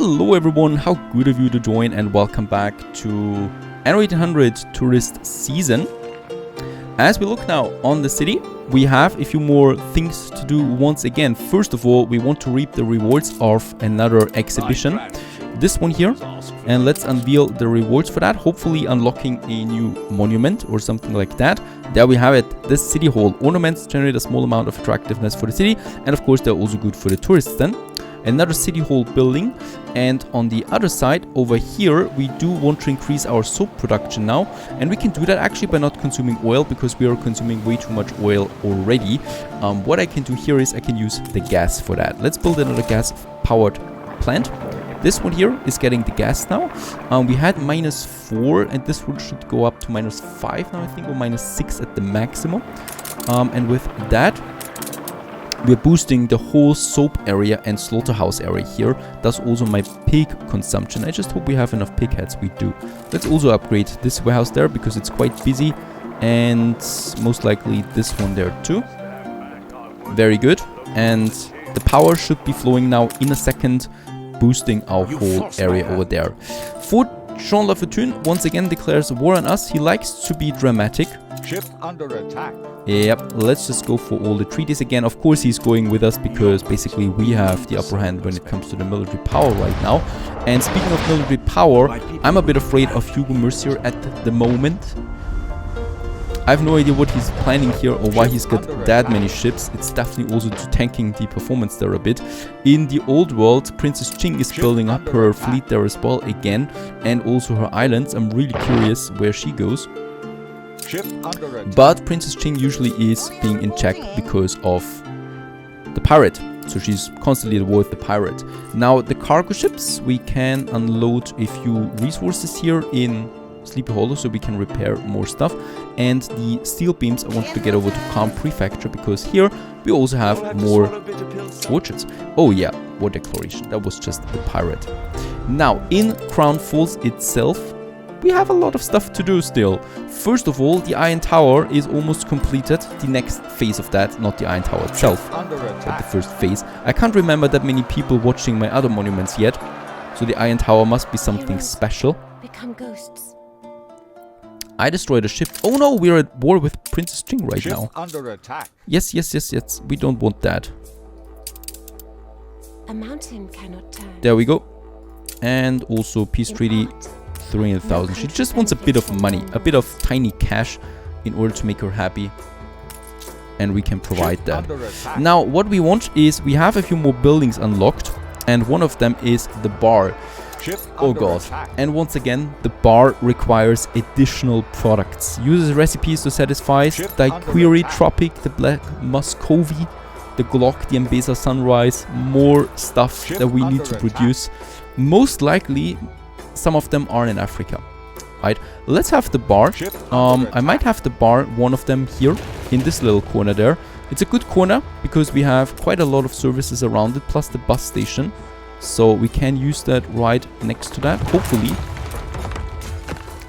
Hello everyone, how good of you to join and welcome back to Anno 1800 Tourist Season. As we look now on the city, we have a few more things to do once again. First of all, we want to reap the rewards of another exhibition. This one here, and let's unveil the rewards for that, hopefully unlocking a new monument or something like that. There we have it, this city hall. Ornaments generate a small amount of attractiveness for the city, and of course they're also good for the tourists then. Another city hall building, and on the other side over here we do want to increase our soap production now, and we can do that actually by not consuming oil because we are consuming way too much oil already. What I can do here is I can use the gas for that. Let's build another gas powered plant. This one here is getting the gas now. We had -4 and this one should go up to -5 now I think, or -6 at the maximum. And with that we're boosting the whole soap area and slaughterhouse area here. That's also my pig consumption. I just hope we have enough pig heads. We do. Let's also upgrade this warehouse there because it's quite busy, and most likely this one there too. Very good. And the power should be flowing now in a second, boosting our whole area over there. Fort Jean Lafortune once again declares war on us. He likes to be dramatic. Ship under attack. Yep, let's just go for all the treaties again. Of course he's going with us because basically we have the upper hand when it comes to the military power right now. And speaking of military power, I'm a bit afraid of Hugo Mercier at the moment. I have no idea what he's planning here or why he's got that many ships. It's definitely also tanking the performance there a bit. In the old world, Princess Ching is building up her fleet there as well again, and also her islands. I'm really curious where she goes. But Princess Ching usually is being in check because of the pirate. So she's constantly at war with the pirate. Now the cargo ships, we can unload a few resources here in Sleepy Hollow so we can repair more stuff. And the steel beams I want to get over to Calm Prefecture because here we also have more orchards. Oh yeah, war declaration. That was just the pirate. Now in Crown Falls itself, we have a lot of stuff to do still. First of all, the Iron Tower is almost completed. The next phase of that, not the Iron Tower itself, but the first phase. I can't remember that many people watching my other monuments yet, so the Iron Tower must be something special. Become ghosts. I destroyed a ship. Oh no, we're at war with Princess Ching right now. Under attack. Yes. We don't want that. A mountain cannot turn. There we go. And also peace treaty. 300,000. She just wants a bit of money, a bit of tiny cash in order to make her happy, and we can provide that. Now what we want is we have a few more buildings unlocked, and one of them is the bar. Oh god. And once again the bar requires additional products. Uses recipes to satisfy the Query Tropic, the Black Muscovy, the Glock, the Mbeza Sunrise. More stuff that we need to produce. Most likely some of them are in Africa, right? Let's have the bar. I might have the bar, one of them here in this little corner there. It's a good corner because we have quite a lot of services around it, plus the bus station, so we can use that right next to that, hopefully.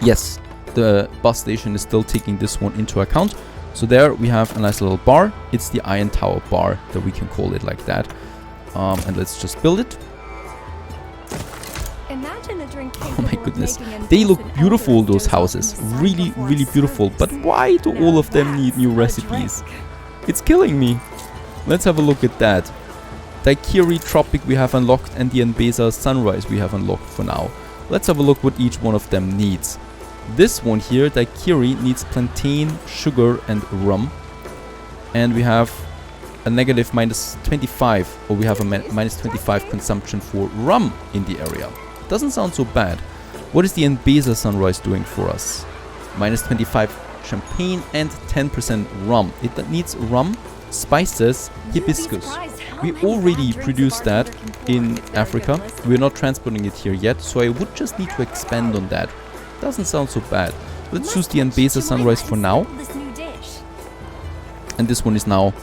Yes, the bus station is still taking this one into account. So there we have a nice little bar. It's the Iron Tower bar that we can call it like that. And let's just build it. Oh my goodness, they look beautiful, those houses. Really beautiful. But why do all of them need new recipes? It's killing me. Let's have a look at that. Daiquiri Tropic we have unlocked, and the Mbeza Sunrise we have unlocked for now. Let's have a look what each one of them needs. This one here, Daiquiri, needs plantain, sugar and rum. And we have a negative -25, or we have a -25 consumption for rum in the area. Doesn't sound so bad. What is the Mbeza Sunrise doing for us? -25 champagne and 10% rum. It needs rum, spices, hibiscus. We already produced that in Africa. We're not transporting it here yet, so I would just need to expand on that. Doesn't sound so bad. Let's choose the Mbeza Sunrise for now. And this one is now,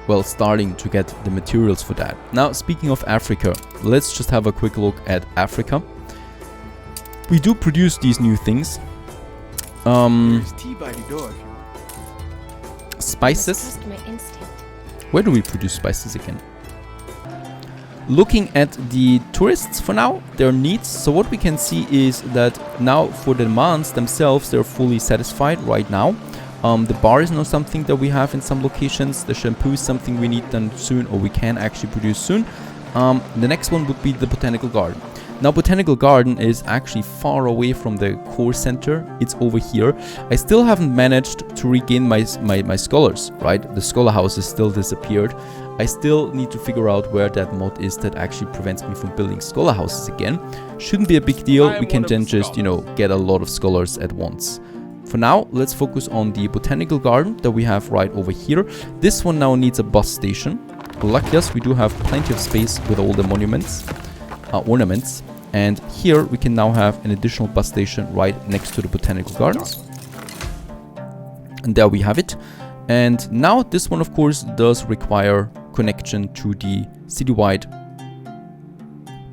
well, starting to get the materials for that. Now, speaking of Africa, let's just have a quick look at Africa. We do produce these new things. Spices. Where do we produce spices again? Looking at the tourists for now, their needs. So what we can see is that now for the demands themselves, they're fully satisfied right now. The bar is not something that we have in some locations. The shampoo is something we need done soon, or we can actually produce soon. The next one would be the Botanical Garden. Now, Botanical Garden is actually far away from the core center. It's over here. I still haven't managed to regain my scholars, right? The scholar house has still disappeared. I still need to figure out where that mod is that actually prevents me from building scholar houses again. Shouldn't be a big deal. We can then just, you know, get a lot of scholars at once. For now, let's focus on the Botanical Garden that we have right over here. This one now needs a bus station. Lucky us, we do have plenty of space with all the monuments, ornaments. And here we can now have an additional bus station right next to the Botanical Gardens. And there we have it. And now this one, of course, does require connection to the citywide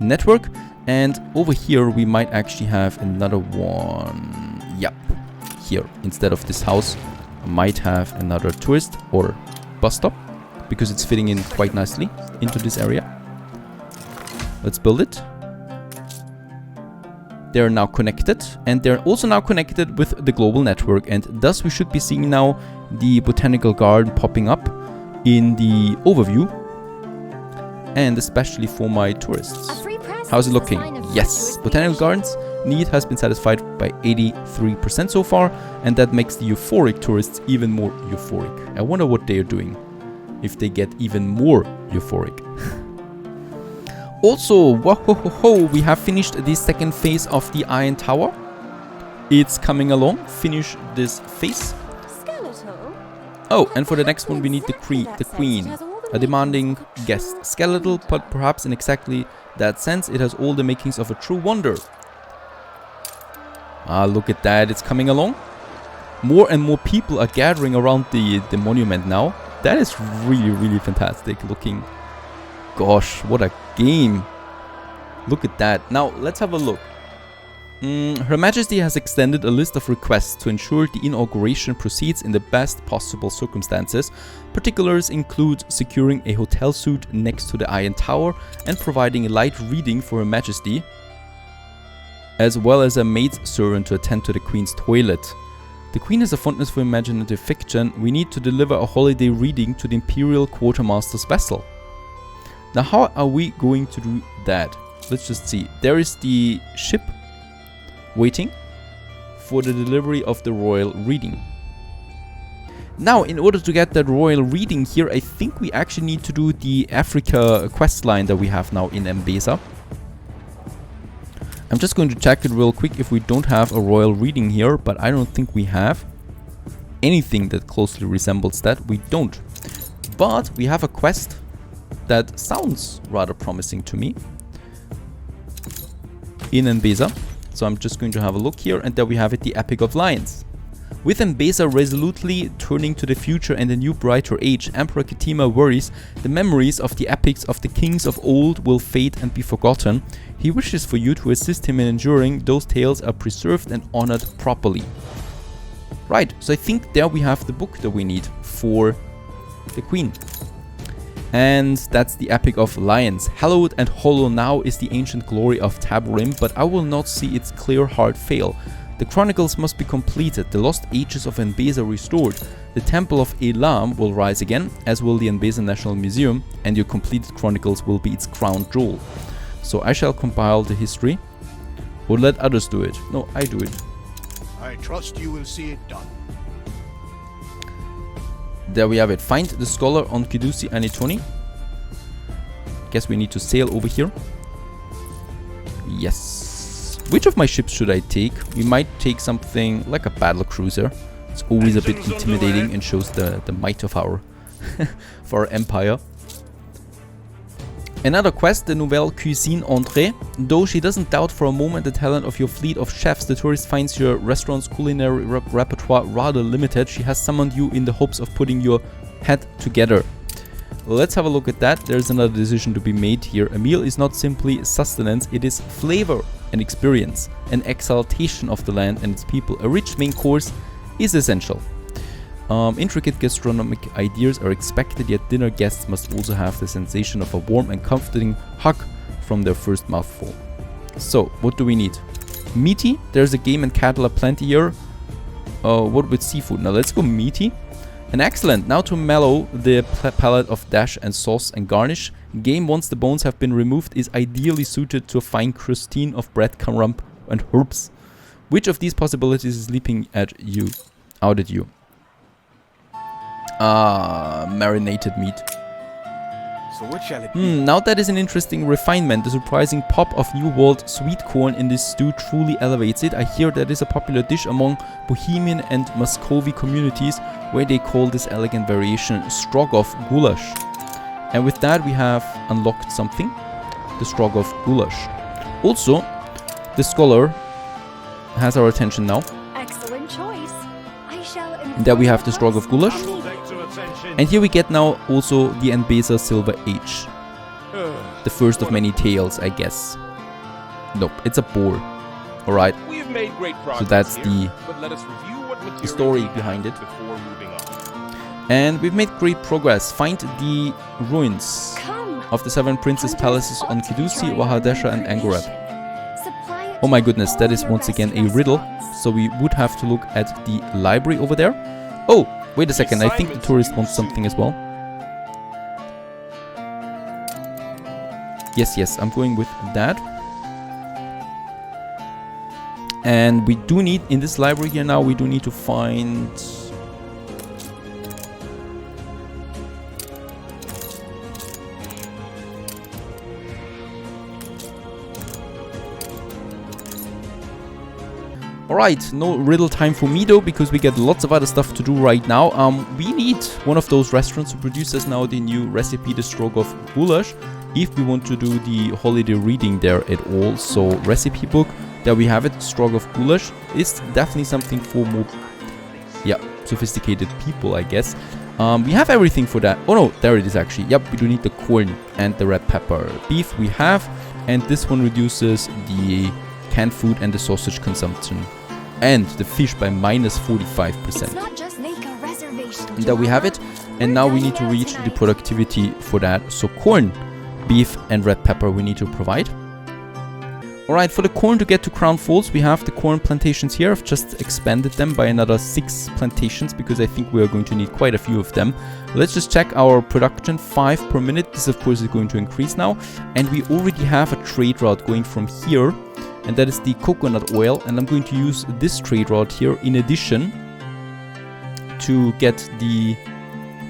network. And over here we might actually have another one. Yep. Here, instead of this house, I might have another tourist or bus stop, because it's fitting in quite nicely into this area. Let's build it. They're now connected, and they're also now connected with the global network, and thus we should be seeing now the Botanical Garden popping up in the overview, and especially for my tourists. How's it looking? Yes, Botanical Gardens need has been satisfied by 83% so far, and that makes the euphoric tourists even more euphoric. I wonder what they're doing if they get even more euphoric. Also, we have finished the second phase of the Iron Tower. It's coming along. Finish this phase. Skeletal? Oh, and for the next one we need the queen. A demanding guest. Skeletal, but perhaps in exactly that sense it has all the makings of a true wonder. Ah, look at that. It's coming along. More and more people are gathering around the monument now. That is really, really fantastic looking. Gosh, what a game. Look at that. Now, let's have a look. Her Majesty has extended a list of requests to ensure the inauguration proceeds in the best possible circumstances. Particulars include securing a hotel suite next to the Iron Tower and providing a light reading for Her Majesty, as well as a maidservant to attend to the Queen's toilet. The Queen has a fondness for imaginative fiction. We need to deliver a holiday reading to the Imperial Quartermaster's vessel. Now, how are we going to do that? Let's just see. There is the ship waiting for the delivery of the royal reading. Now, in order to get that royal reading here, I think we actually need to do the Africa quest line that we have now in M-Besa. I'm just going to check it real quick if we don't have a royal reading here, but I don't think we have anything that closely resembles that. We don't. But we have a quest that sounds rather promising to me in M-Besa. So I'm just going to have a look here, and there we have it, the Epic of Lions. With M-Besa resolutely turning to the future and a new brighter age, Emperor Ketima worries the memories of the epics of the kings of old will fade and be forgotten. He wishes for you to assist him in ensuring those tales are preserved and honored properly. Right, so I think there we have the book that we need for the Queen. And that's the Epic of Lions. Hallowed and hollow now is the ancient glory of Tabarim, but I will not see its clear heart fail. The chronicles must be completed, the lost ages of M-Besa restored. The Temple of Elam will rise again, as will the M-Besa National Museum, and your completed chronicles will be its crown jewel. So I shall compile the history, or let others do it. No, I do it. I trust you will see it done. There we have it. Find the scholar on Kidusi Anitoni. Guess we need to sail over here. Yes. Which of my ships should I take? We might take something like a battle cruiser. It's always a bit intimidating and shows the might of our for our empire. Another quest, the Nouvelle Cuisine Entrée. Though she doesn't doubt for a moment the talent of your fleet of chefs, the tourist finds your restaurant's culinary repertoire rather limited. She has summoned you in the hopes of putting your head together. Let's have a look at that. There's another decision to be made here. A meal is not simply sustenance, it is flavor and experience, an exaltation of the land and its people. A rich main course is essential. Intricate gastronomic ideas are expected, yet dinner guests must also have the sensation of a warm and comforting hug from their first mouthful. So, what do we need? Meaty. There's a game and cattle aplenty here. What with seafood? Now let's go meaty. And excellent. Now to mellow the palette of dash and sauce and garnish. Game, once the bones have been removed, is ideally suited to a fine crustine of bread, crumb, and herbs. Which of these possibilities is leaping at you? Out at you? Marinated meat. So what shall it be? Now that is an interesting refinement. The surprising pop of New World sweet corn in this stew truly elevates it. I hear that is a popular dish among Bohemian and Muscovy communities, where they call this elegant variation Strogov goulash. And with that we have unlocked something. The Strogov goulash. Also, the scholar has our attention now. Excellent choice. I shall There we have the Strogov goulash. Take to attention. And here we get now also the Anbesa Silver Age. The first of many tales, I guess. Nope, it's a boar. Alright, We've made great progress so that's here, but let us review what the materials story we have behind it. before moving on. And we've made great progress. Find the ruins Come. of the 7 princess palaces on Kidusi, Wahadesha and Angorab. Supply it Oh my to goodness, that all is your once again a rest riddle. spots. So we would have to look at the library over there. Oh, wait a second, I think the tourist wants something as well. Yes, I'm going with that. And we do need, in this library here now, we do need to find... Alright, no riddle time for me though, because we get lots of other stuff to do right now. We need one of those restaurants to produce us now the new recipe, the Strogov goulash, if we want to do the holiday reading there at all. So, recipe book, there we have it. Strogov goulash is definitely something for more, sophisticated people, I guess. We have everything for that. Oh no, there it is actually. Yep, we do need the corn and the red pepper. Beef we have, and this one reduces the canned food and the sausage consumption. And the fish by minus 45%. It's not just make a reservation. And there we have it. And now we need to reach the productivity for that. So corn, beef and red pepper we need to provide. Alright, for the corn to get to Crown Falls, we have the corn plantations here. I've just expanded them by another 6 plantations because I think we are going to need quite a few of them. Let's just check our production, 5 per minute. This of course is going to increase now. And we already have a trade route going from here. And that is the coconut oil. And I'm going to use this trade route here in addition to get the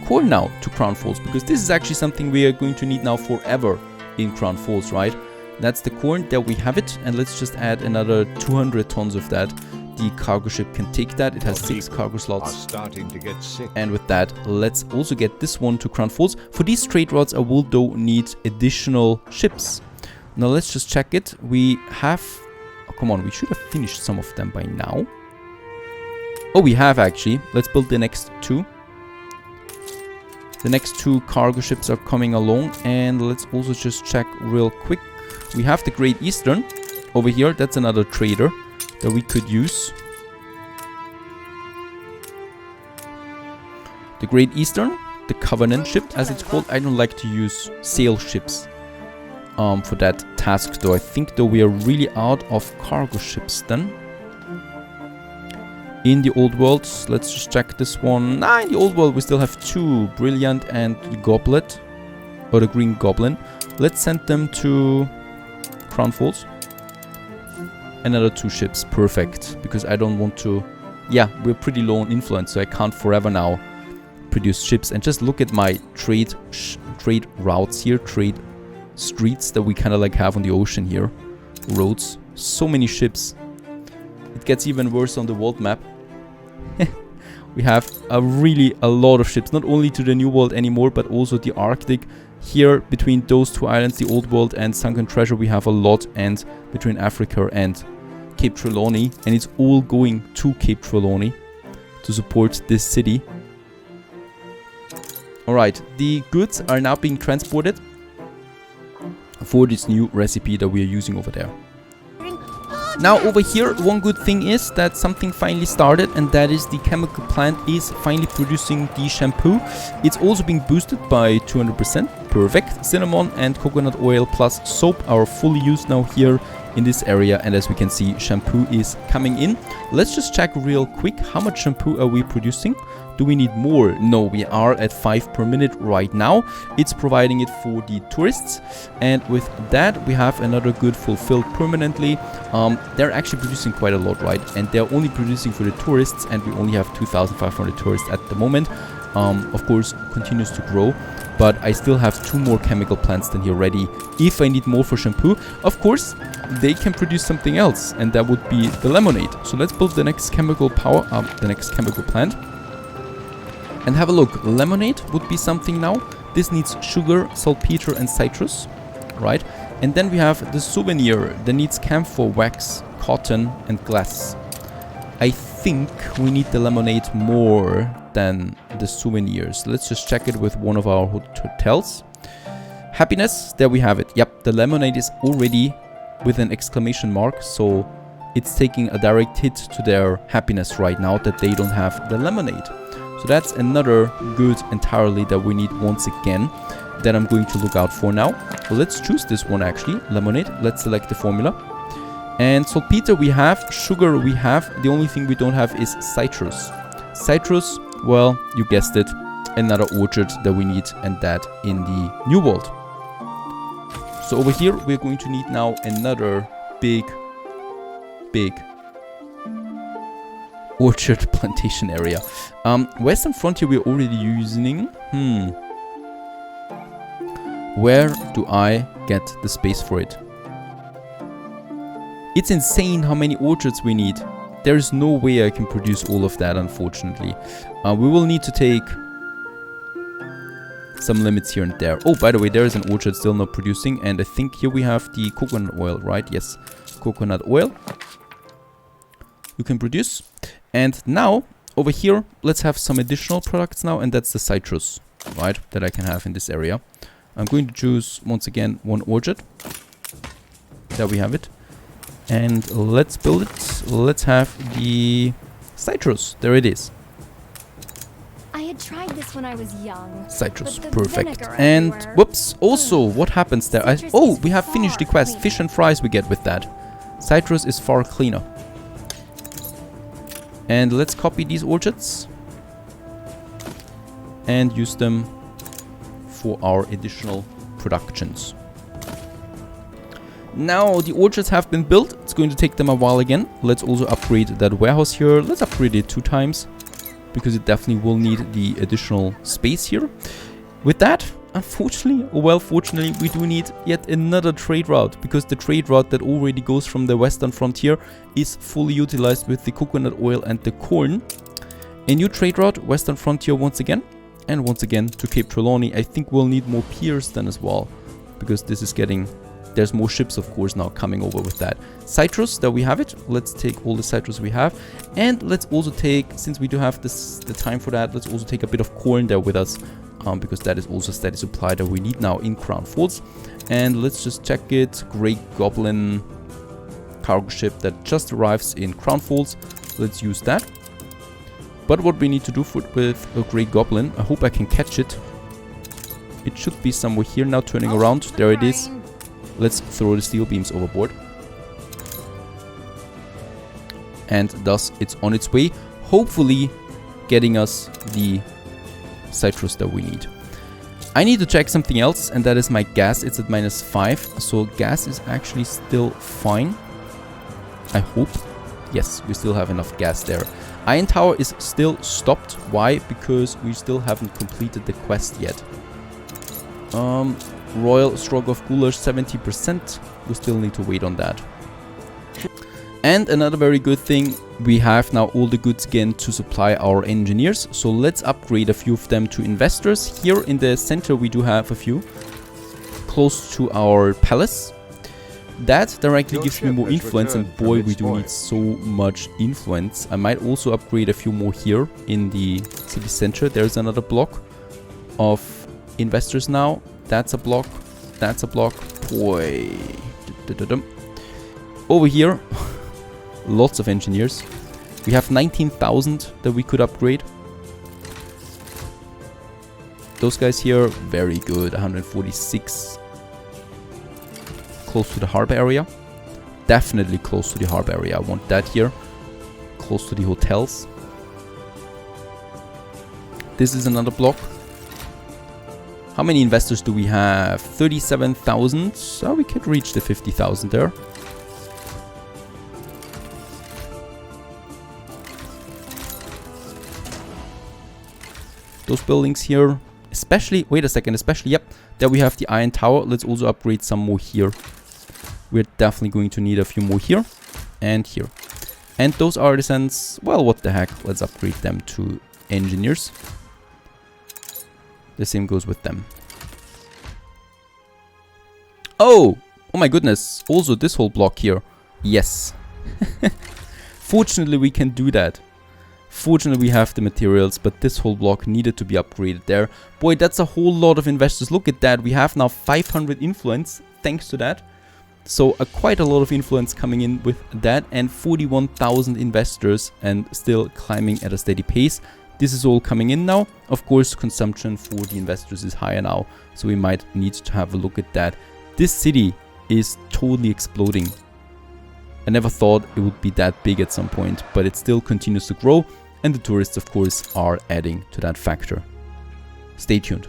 corn now to Crown Falls. Because this is actually something we are going to need now forever in Crown Falls, right? That's the corn, there we have it, and let's just add another 200 tons of that. The cargo ship can take that, it has 6 cargo slots. Starting to get sick. And with that, let's also get this one to Crown Falls. For these trade routes, I will though need additional ships. Now let's just check it. We have... Oh, come on, we should have finished some of them by now. Oh, we have actually. Let's build the next 2. The next 2 cargo ships are coming along, and let's also just check real quick. We have the Great Eastern over here. That's another trader that we could use. The Great Eastern, the Covenant ship as it's called. I don't like to use sail ships for that task though. I think though we are really out of cargo ships then. In the old world, let's just check this one. In the old world we still have 2, Brilliant and the Goblet, or the Green Goblin. Let's send them to Crown Falls. Another 2 ships, perfect, because I don't want to... Yeah, we're pretty low on influence, so I can't forever now produce ships. And just look at my trade routes here, trade streets that we kind of like have on the ocean here. Roads, so many ships. It gets even worse on the world map. We have a lot of ships, not only to the New World anymore, but also the Arctic. Here, between those 2 islands, the Old World and Sunken Treasure, we have a lot, and between Africa and Cape Trelawney, and it's all going to Cape Trelawney to support this city. Alright, the goods are now being transported for this new recipe that we are using over there. Now over here, one good thing is that something finally started, and that is the chemical plant is finally producing the shampoo. It's also being boosted by 200%. Perfect. Cinnamon and coconut oil plus soap are fully used now here in this area, and as we can see, shampoo is coming in. Let's just check real quick, how much shampoo are we producing? Do we need more? No, we are at 5 per minute right now. It's providing it for the tourists, and with that we have another good fulfilled permanently. They're actually producing quite a lot, right? And they're only producing for the tourists, and we only have 2,500 tourists at the moment. Of course, continues to grow, but I still have 2 more chemical plants than here ready. If I need more for shampoo, of course, they can produce something else, and that would be the lemonade. So let's build the next chemical plant. And have a look. Lemonade would be something now. This needs sugar, saltpeter and citrus, right? And then we have the souvenir that needs camphor wax, cotton and glass. I think we need the lemonade more than the souvenirs. Let's just check it with one of our hotels. Happiness, there we have it. Yep, the lemonade is already with an exclamation mark, so it's taking a direct hit to their happiness right now that they don't have the lemonade. So that's another good entirely that we need once again, that I'm going to look out for now. Well, let's choose this one actually, lemonade. Let's select the formula. And saltpeter we have, sugar we have. The only thing we don't have is citrus. Citrus, well, you guessed it, another orchard that we need, and that in the New World. So over here we're going to need now another big orchard plantation area. Western Frontier we're already using. Where do I get the space for it? It's insane how many orchards we need. There is no way I can produce all of that, unfortunately. We will need to take some limits here and there. Oh, by the way, there is an orchard still not producing, and I think here we have the coconut oil, right? Yes, coconut oil. You can produce. And now, over here, let's have some additional products now, and that's the citrus, right, that I can have in this area. I'm going to choose, once again, one orchard. There we have it. And let's build it. Let's have the citrus. There it is. I had tried this when I was young. Citrus, but the perfect. vinegar And, everywhere. whoops, also, what happens there? Citrus Oh, is we have finished the far quest. cleaner. Fish and fries we get with that. Citrus is far cleaner. And let's copy these orchards and use them for our additional productions. Now the orchards have been built. It's going to take them a while again. Let's also upgrade that warehouse here. Let's upgrade it 2 times because it definitely will need the additional space here. With that, unfortunately, or well, fortunately, we do need yet another trade route, because the trade route that already goes from the Western Frontier is fully utilized with the coconut oil and the corn. A new trade route, Western Frontier once again, and once again to Cape Trelawney. I think we'll need more piers then as well, because this is getting... There's more ships, of course, now coming over with that. Citrus, there we have it. Let's take all the citrus we have. And let's also take, since we do have the time for that, let's also take a bit of corn there with us. Because that is also a steady supply that we need now in Crown Falls. And let's just check it. Grey Goblin cargo ship that just arrives in Crown Falls. Let's use that. But what we need to do with a Grey Goblin, I hope I can catch it. It should be somewhere here now, turning around. There it is. Let's throw the steel beams overboard. And thus it's on its way, hopefully getting us the citrus that we need. I need to check something else, and that is my gas. It's at -5, so gas is actually still fine. I hope. Yes, we still have enough gas there. Iron Tower is still stopped. Why? Because we still haven't completed the quest yet. Royal Stroganoff Goulash 70%. We still need to wait on that. And another very good thing, we have now all the goods again to supply our engineers. So let's upgrade a few of them to investors. Here in the center we do have a few close to our palace. That directly gives me more influence, and boy, we do need so much influence. I might also upgrade a few more here in the city center. There's another block of investors now. That's a block. That's a block. Boy. Over here, Lots of engineers. We have 19,000 that we could upgrade. Those guys here, very good. 146. Close to the harbor area. Definitely close to the harbor area. I want that here. Close to the hotels. This is another block. How many investors do we have? 37,000. So we could reach the 50,000 there. Those buildings here, especially, wait a second, especially, yep, there we have the Iron Tower. Let's also upgrade some more here. We're definitely going to need a few more here and here. And those artisans, well, what the heck, let's upgrade them to engineers. The same goes with them. Oh my goodness, also this whole block here. Yes. Fortunately, we can do that. Fortunately, we have the materials, but this whole block needed to be upgraded there. Boy, that's a whole lot of investors. Look at that. We have now 500 influence thanks to that. So quite a lot of influence coming in with that, and 41,000 investors and still climbing at a steady pace. This is all coming in now. Of course, consumption for the investors is higher now, so we might need to have a look at that. This city is totally exploding. I never thought it would be that big at some point, but it still continues to grow, and the tourists, of course, are adding to that factor. Stay tuned.